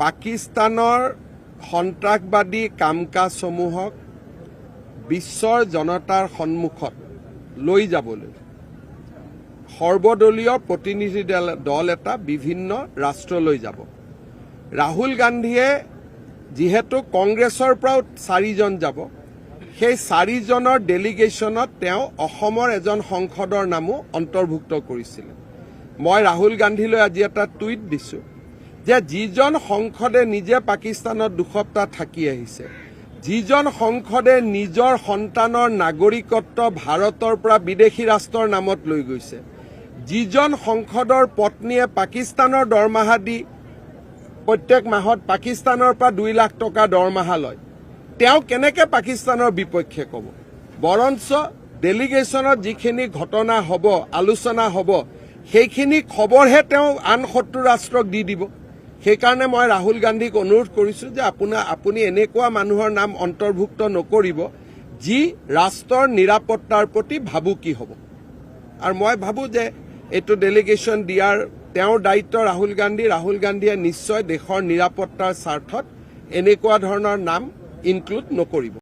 পাকিস্তানৰ সন্ত্ৰাসবাদী কাম কাজসমূহক বিশ্বৰ জনতাৰ সন্মুখত লৈ যাবলৈ সৰ্বদলীয় প্ৰতিনিধি দল এটা বিভিন্ন ৰাষ্ট্ৰলৈ যাব। ৰাহুল গান্ধীয়ে যিহেতু কংগ্ৰেছৰ পৰাও 4জন যাব, সেই 4জনৰ ডেলিগেশ্যনত তেওঁ অসমৰ এজন সংসদৰ নামো অন্তৰ্ভুক্ত কৰিছিলে। মই ৰাহুল গান্ধীলৈ আজি এটা টুইট দিছোঁ যে যিজন সংসদে নিজে পাকিস্তানত 2 সপ্তাহ থাকি আহিছে, যিজন সংসদে নিজৰ সন্তানৰ নাগৰিকত্ব ভাৰতৰ পৰা বিদেশী ৰাষ্ট্ৰৰ নামত লৈ গৈছে, যিজন সংসদৰ পত্নীয়ে পাকিস্তানৰ দৰমহা দি প্ৰত্যেক মাহত পাকিস্তানৰ পৰা 2 লাখ টকা দৰমহা লয়, তেওঁ কেনেকৈ পাকিস্তানৰ বিপক্ষে ক'ব? বৰঞ্চ ডেলিগেশ্যনত যিখিনি ঘটনা হ'ব, আলোচনা হ'ব, সেইখিনি খবৰহে তেওঁ আন শত্ৰু ৰাষ্ট্ৰক দি দিব। সেইকাৰণে মই ৰাহুল গান্ধীক অনুৰোধ কৰিছোঁ যে আপুনি এনেকুৱা মানুহৰ নাম অন্তৰ্ভুক্ত নকৰিব যি ৰাষ্ট্ৰৰ নিৰাপত্তাৰ প্ৰতি ভাবুকি হ'ব। আৰু মই ভাবোঁ যে এইটো ডেলিগেশ্যন দিয়াৰ তেওঁৰ দায়িত্ব ৰাহুল গান্ধীয়ে নিশ্চয় দেশৰ নিৰাপত্তাৰ স্বাৰ্থত এনেকুৱা ধৰণৰ নাম ইনক্লুড নকৰিব।